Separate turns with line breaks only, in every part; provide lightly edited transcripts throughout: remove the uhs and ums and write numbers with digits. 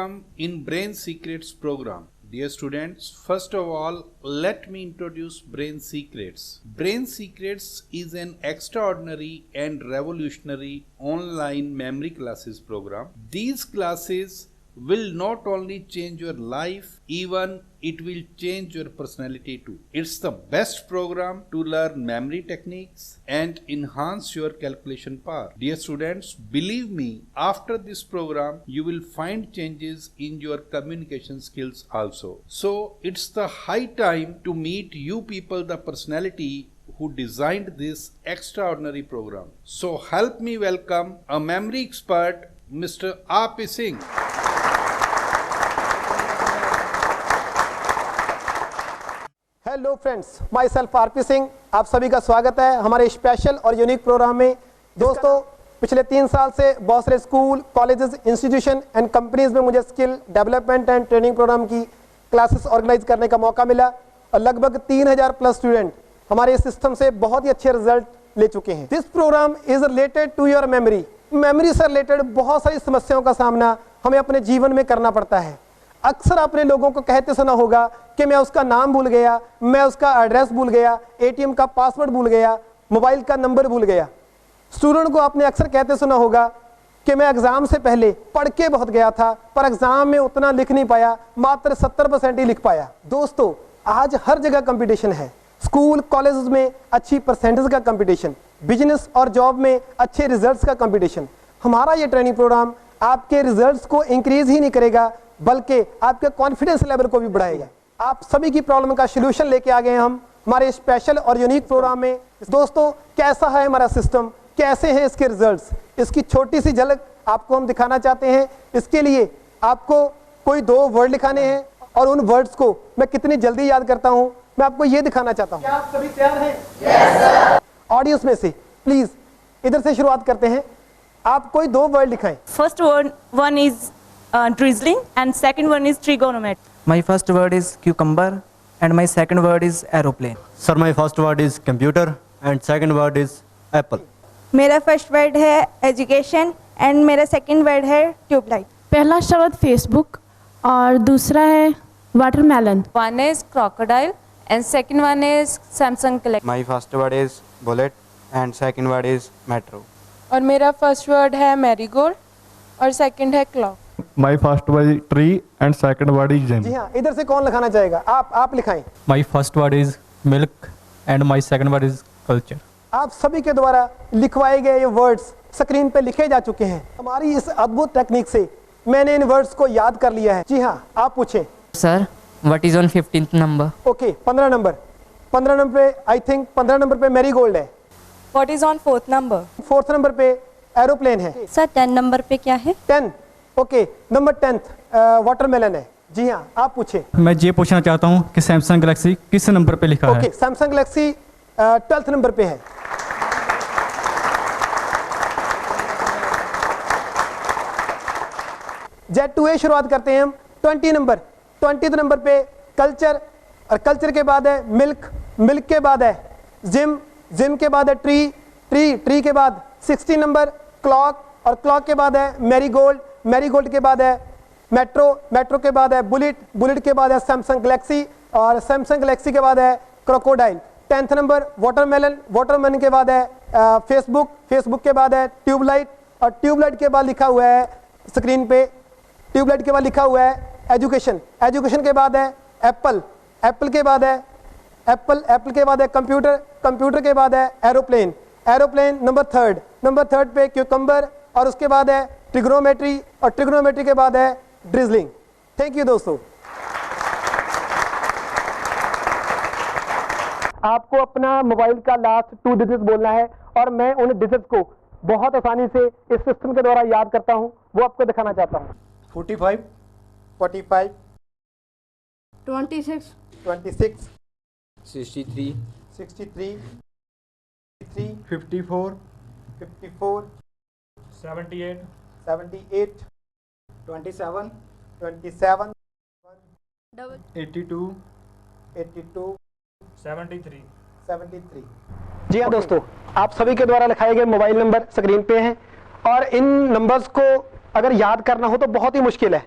welcome in Brain Secrets program. Dear students, first of all, let me introduce Brain Secrets. Brain Secrets is an extraordinary and revolutionary online memory classes program. These classes will not only change your life, even it will change your personality too. It's the best program to learn memory techniques and enhance your calculation power. Dear students, believe me, after this program, you will find changes in your communication skills also. So it's the high time to meet you people, the personality who designed this extraordinary program. So help me welcome a memory expert, Mr. R.P. Singh.
Hello friends, my self RP Singh, आप सभी का स्वागत है हमारे special और unique programme में। दोस्तों, पिछले 3 साल से बहुत सारे school, colleges, institution and companies में मुझे skill development and training programme की क्लासेस ऑर्गेनाइज करने का मौका मिला और लगभग 3000 प्लस स्टूडेंट हमारे इस सिस्टम से बहुत ही अच्छे रिजल्ट ले चुके हैं। This programme is related to your memory से रिलेटेड बहुत सारी समस्याओं का सामना हमें अपने जीवन में करना पड़ता है। अक्सर आपने लोगों को कहते सुना होगा कि मैं उसका नाम भूल गया, मैं उसका एड्रेस भूल गया, एटीएम का पासवर्ड भूल गया, मोबाइल का नंबर भूल गया। स्टूडेंट को आपने अक्सर कहते सुना होगा कि मैं एग्जाम से पहले पढ़ के बहुत गया था, पर एग्जाम में उतना लिख नहीं पाया, मात्र 70% ही लिख पाया। दोस्तों, आज हर जगह कंपटीशन है। स्कूल, कॉलेज में अच्छी परसेंटेज का कंपटीशन, बिजनेस और जॉब में अच्छे रिजल्ट्स का कंपटीशन। हमारा ये ट्रेनिंग प्रोग्राम आपके रिजल्ट्स को इंक्रीज ही नहीं करेगा, बल्कि आपके कॉन्फिडेंस लेवल को भी बढ़ाएगा। आप सभी की प्रॉब्लम का सलूशन लेके आ गए हम हमारे स्पेशल और यूनिक प्रोग्राम में। दोस्तों, कैसा है हमारा सिस्टम, कैसे हैं इसके रिजल्ट्स, इसकी छोटी सी झलक आपको हम दिखाना चाहते हैं। इसके लिए आपको कोई 2 वर्ड लिखाने हैं और उन वर्ड्स को मैं कितनी जल्दी याद करता हूं, मैं आपको ये दिखाना चाहता हूं। क्या आप सभी तैयार हैं? Yes sir. ऑडियंस में से प्लीज इधर से शुरुआत करते हैं। आप कोई 2 word लिखाएं।
First one is drizzling and second one is trigonometry.
My first word is cucumber and my second word is aeroplane.
Sir, my first word is computer and second word is apple.
मेरा first word है education and मेरा second word है tubelight.
पहला शब्द Facebook और दूसरा है watermelon.
One is crocodile and second one is Samsung Galaxy.
My first word is bullet and second word is metro.
और मेरा फर्स्ट वर्ड है मैरीगोल्ड और सेकंड है clock.
My first word is tree and second word is gem.
जी हाँ, इधर से कौन लिखाना चाहेगा? आप लिखाएं।
My first word is milk and my second word is culture.
आप सभी के द्वारा लिखवाए गए ये वर्ड्स स्क्रीन पे लिखे जा चुके हैं। हमारी इस अद्भुत टेक्निक से मैंने इन वर्ड्स को याद कर लिया है। जी हाँ, आप पूछें।
Sir, what is on 15th number?
Okay, 15 number पे आई थिंक 15 नंबर पे मैरीगोल्ड है।
What is on 4th number?
4th number पे एरोप्लेन है।
सर 10 नंबर पे क्या है?
10, ओके, नंबर 10th वाटरमेलन है। जी हाँ, आप पूछे।
मैं ये पूछना चाहता हूँ कि सैमसंग गैलेक्सी किस नंबर पे लिखा है?
Okay, Samsung Galaxy 12th number पे है। Z2A शुरुआत करते हैं हम। 20 नंबर पे कल्चर और कल्चर के बाद है मिल्क के बाद है जिम के बाद है ट्री के बाद 16 नंबर क्लॉक और क्लॉक के बाद है मैरीगोल्ड के बाद है मेट्रो के बाद है बुलेट के बाद है सैमसंग गैलेक्सी और सैमसंग गैलेक्सी के बाद है क्रोकोडाइल। 10th नंबर वाटरमेलन के बाद है फेसबुक के बाद है ट्यूबलाइट और ट्यूबलाइट के बाद लिखा हुआ है स्क्रीन पे, ट्यूबलाइट के बाद लिखा हुआ है एजुकेशन के बाद है एप्पल के बाद है कंप्यूटर के बाद है एरोप्लेन नंबर थर्ड पे क्यूकम्बर और उसके बाद है ट्रिग्नोमेट्री के बाद है ड्रिजलिंग। थैंक यू दोस्तों। आपको अपना मोबाइल का लास्ट 2 डिजिट्स बोलना है और मैं उन डिजिट्स को बहुत आसानी से इस सिस्टम के द्वारा याद करता हूं, वो आपको दिखाना चाहता हूं। 45 26
63
54
78
27
82
73।
जी हाँ दोस्तों, आप सभी के द्वारा लिखाए गए मोबाइल नंबर स्क्रीन पे हैं और इन नंबर्स को अगर याद करना हो तो बहुत ही मुश्किल है।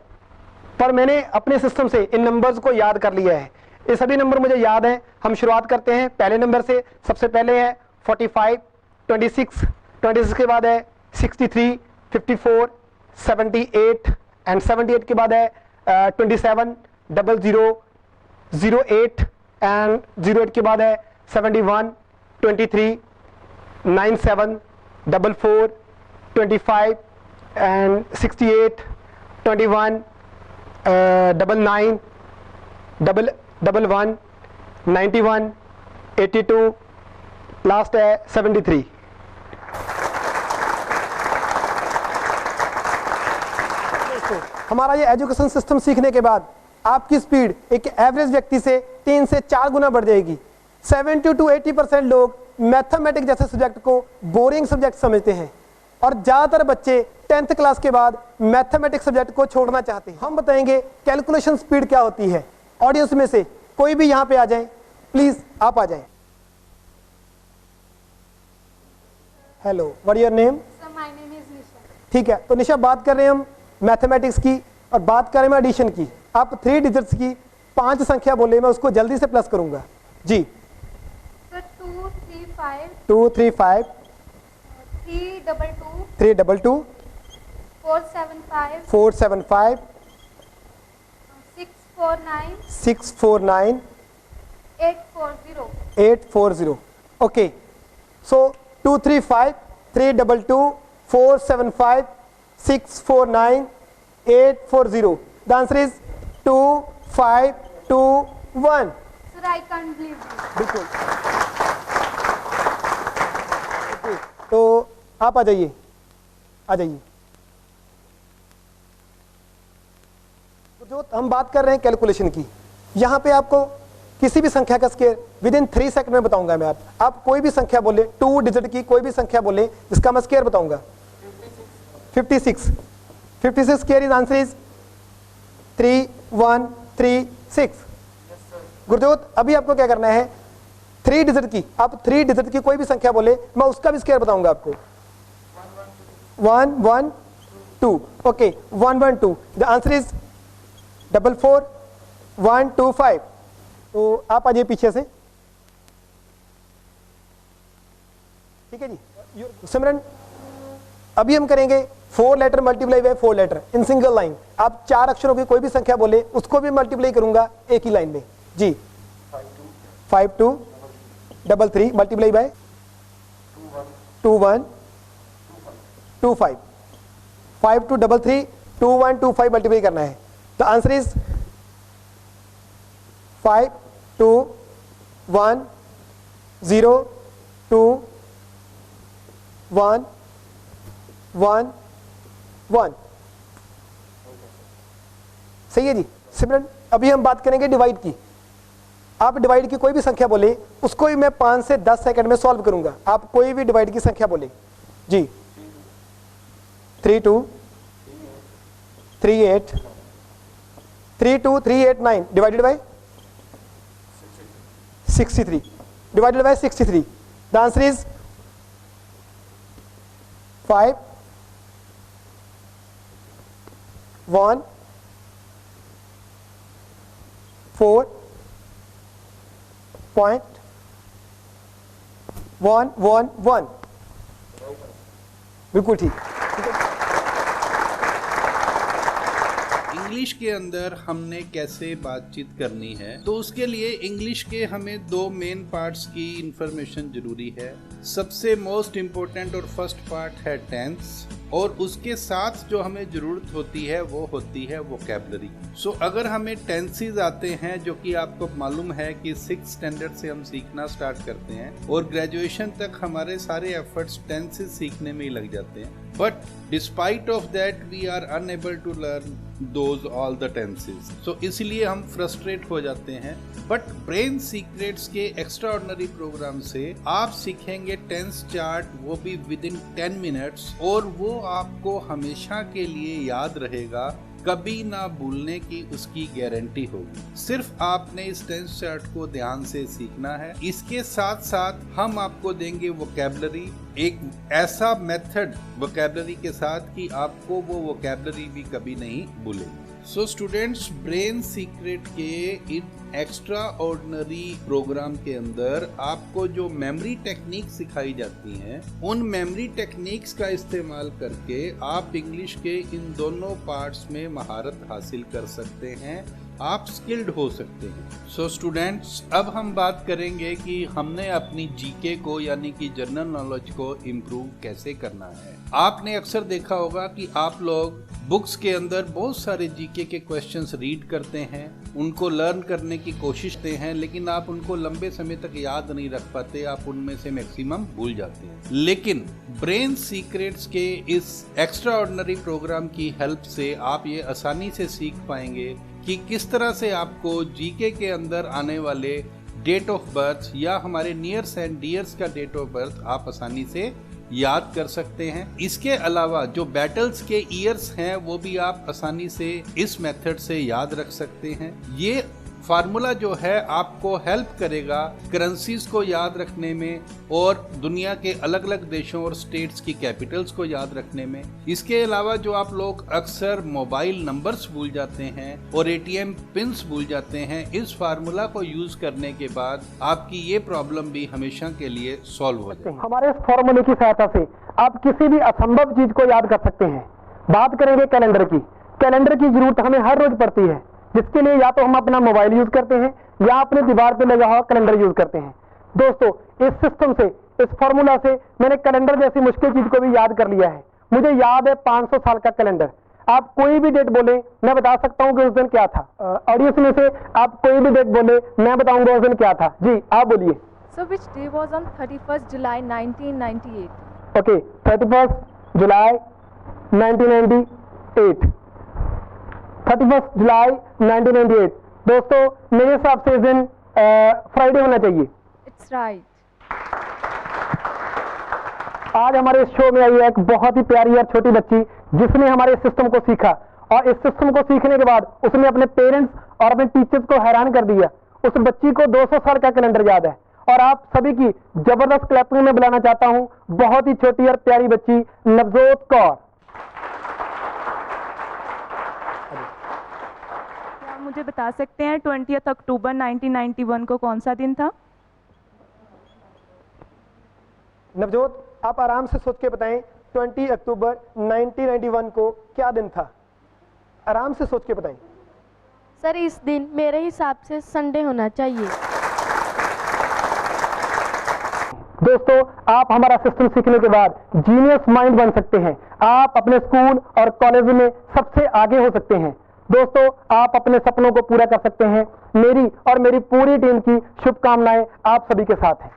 पर मैंने अपने सिस्टम से इन नंबर्स को याद कर लिया है। ये सभी नंबर मुझे याद हैं। हम शुरुआत करते हैं पहले नंबर से। सबसे पहले है 45, 26 के बाद है 63, 54, 78 एंड 78 के बाद है 27, 00, 08 एंड 08 के बाद है 71, 23, 97, 44, 25 एंड 68, 21, 99, 11, 91, 82, लास्ट है 73। हमारा ये एजुकेशन सिस्टम सीखने के बाद आपकी स्पीड एक एवरेज व्यक्ति से 3 से 4 गुना बढ़ जाएगी। 70 to 80% लोग मैथमेटिक्स जैसे सब्जेक्ट को बोरिंग सब्जेक्ट समझते हैं और ज़्यादातर बच्चे 10th क्लास के बाद मैथमेटिक्स सब्जेक्ट को छोड़ना चाहते हैं। हम बताएंगे कैलकुलेशन स्पीड क्या होती है। ऑडियंस में से कोई भी यहाँ पे आ जाए, प्लीज आप आ जाए। Hello, what your name?
My name is Nisha.
ठीक है, तो निशा बात कर रहे हैं हम मैथमेटिक्स की और बात करें मैं एडिशन की। आप 3 डिजिट्स की 5 संख्या बोले, मैं उसको जल्दी से प्लस करूंगा जी।
Sir 235
235
322
322
475
475
649
649
840
840। okay, so 235 322 475 649 840. The answer is 2521.
Sir I can't believe this.
बिल्कुल। तो आप आ जाइए, आ जाइए। तो जो हम बात कर रहे हैं कैलकुलेशन की, यहाँ पे आपको किसी भी संख्या का स्क्वायर विदिन 3 सेकंड में बताऊंगा मैं। आप कोई भी संख्या बोले, 2 डिजिट की कोई भी संख्या बोले जिसका मैं स्क्वायर बताऊंगा। 56 square is answer is 3136। Gurjot, अभी आपको क्या करना है, 3 डिजिट की, आप 3 डिजिट की कोई भी संख्या बोले, मैं उसका भी स्क्वायर बताऊंगा आपको। 112। ओके, 112। The answer is 44125। तो आप आ जाइए पीछे से। ठीक है जी। सिमरन, अभी हम करेंगे 4 letter multiply by 4 letter in single line. आप 4 अक्षरों की कोई भी संख्या बोले, उसको भी मल्टीप्लाई करूंगा एक ही लाइन में जी। 5233 मल्टीप्लाई बाय 2125। 5233 2125 मल्टीप्लाई करना है। The answer is 52102111। सही है जी। सिमरन, अभी हम बात करेंगे डिवाइड की। आप डिवाइड की कोई भी संख्या बोले, उसको भी मैं 5 से 10 सेकंड में सॉल्व करूंगा। आप कोई भी डिवाइड की संख्या बोले जी। 32389 divided by 63 divided by 63। The answer is 514.111। बिल्कुल ठीक।
इंग्लिश के अंदर हमने कैसे बातचीत करनी है, तो उसके लिए इंग्लिश के हमें 2 मेन पार्ट्स की इंफॉर्मेशन जरूरी है। सबसे मोस्ट इम्पोर्टेंट और फर्स्ट पार्ट है टेंस, और उसके साथ जो हमें जरूरत होती है वो होती है वोकैबुलरी। सो अगर हमें टेंसेस आते हैं, जो कि आपको मालूम है कि 6th स्टैंडर्ड से हम सीखना स्टार्ट करते हैं और ग्रेजुएशन तक हमारे सारे एफर्ट्स टेंसेस सीखने में ही लग जाते हैं, but despite of that we are unable to learn those all the tenses. So इसलिए हम फ्रस्ट्रेट हो जाते हैं। बट ब्रेन सीक्रेट्स के एक्स्ट्राऑर्डिनरी प्रोग्राम से आप सीखेंगे टेंस चार्ट, वो भी विद इन 10 मिनट्स, और वो आपको हमेशा के लिए याद रहेगा, कभी ना भूलने की उसकी गारंटी होगी। सिर्फ आपने इस टेंस चार्ट को ध्यान से सीखना है। इसके साथ साथ हम आपको देंगे वोकैबुलरी, एक ऐसा मेथड वोकैबुलरी के साथ कि आपको वो वोकैबुलरी भी कभी नहीं भूलेगी। सो स्टूडेंट्स, ब्रेन सीक्रेट के इन एक्स्ट्रा ऑर्डिनरी प्रोग्राम के अंदर आपको जो मेमोरी टेक्निक सिखाई जाती हैं, उन मेमोरी टेक्निक्स का इस्तेमाल करके आप इंग्लिश के इन दोनों पार्ट्स में महारत हासिल कर सकते हैं, आप स्किल्ड हो सकते हैं। सो स्टूडेंट्स, अब हम बात करेंगे कि हमने अपनी जीके को यानी कि जनरल नॉलेज को इम्प्रूव कैसे करना है। आपने अक्सर देखा होगा कि आप लोग बुक्स के अंदर बहुत सारे जीके के क्वेश्चंस रीड करते हैं, उनको लर्न करने की कोशिश करते हैं, लेकिन आप उनको लंबे समय तक याद नहीं रख पाते, आप उनमें से मैक्सिमम भूल जाते हैं। लेकिन ब्रेन सीक्रेट्स के इस एक्स्ट्रा ऑर्डिनरी प्रोग्राम की हेल्प से आप ये आसानी से सीख पाएंगे कि किस तरह से आपको जीके के अंदर आने वाले डेट ऑफ बर्थ या हमारे नियर्स एंड डियर्स का डेट ऑफ बर्थ आप आसानी से याद कर सकते हैं। इसके अलावा जो बैटल्स के ईयर्स हैं वो भी आप आसानी से इस मेथड से याद रख सकते हैं। ये फार्मूला जो है आपको हेल्प करेगा करेंसीज को याद रखने में और दुनिया के अलग अलग देशों और स्टेट्स की कैपिटल्स को याद रखने में। इसके अलावा जो आप लोग अक्सर मोबाइल नंबर्स भूल जाते हैं और एटीएम पिन्स भूल जाते हैं, इस फार्मूला को यूज करने के बाद आपकी ये प्रॉब्लम भी हमेशा के लिए सॉल्व हो जाएगी।
हमारे इस फॉर्मूले की सहायता से आप किसी भी असंभव चीज को याद कर सकते हैं। बात करेंगे कैलेंडर की। कैलेंडर की जरूरत हमें हर रोज पड़ती है, जिसके लिए या तो हम अपना मोबाइल यूज करते हैं या अपने दीवार पे लगा हुआ कैलेंडर यूज करते हैं। दोस्तों, इस सिस्टम से, इस फॉर्मूला से मैंने कैलेंडर जैसी मुश्किल चीज को भी याद कर लिया है। मुझे याद है 500 साल का कैलेंडर। आप कोई भी डेट बोले, मैं बता सकता हूँ कि उस दिन क्या था। ऑडियंस में से आप कोई भी डेट बोले, मैं बताऊंगा उस दिन क्या था। जी, आप बोलिए।
So which day was on 31st July 1998?
Okay, 31st July 1998। 31st जुलाई 1998। दोस्तों, मेरे हिसाब से इस दिन फ्राइडे होना चाहिए।
It's right.
आज हमारे इस शो में आई है एक बहुत ही प्यारी और छोटी बच्ची, जिसने हमारे सिस्टम को सीखा और इस सिस्टम को सीखने के बाद उसने अपने पेरेंट्स और अपने टीचर्स को हैरान कर दिया। उस बच्ची को 200 साल का कैलेंडर याद है और आप सभी की जबरदस्त क्लैपिंग में बुलाना चाहता हूं बहुत ही छोटी और प्यारी बच्ची नवजोत कौर।
मुझे बता सकते हैं 20 अक्टूबर 1991 को कौन सा दिन था?
नवजोत, आप आराम से सोच के बताएं 20 अक्टूबर 1991 को क्या दिन था? आराम से सोच के बताएं।
सर, इस दिन मेरे हिसाब से संडे होना चाहिए।
दोस्तों, आप हमारा सिस्टम सीखने के बाद जीनियस माइंड बन सकते हैं। आप अपने स्कूल और कॉलेज में सबसे आगे हो सकते हैं। दोस्तों, आप अपने सपनों को पूरा कर सकते हैं। मेरी और मेरी पूरी टीम की शुभकामनाएं आप सभी के साथ हैं।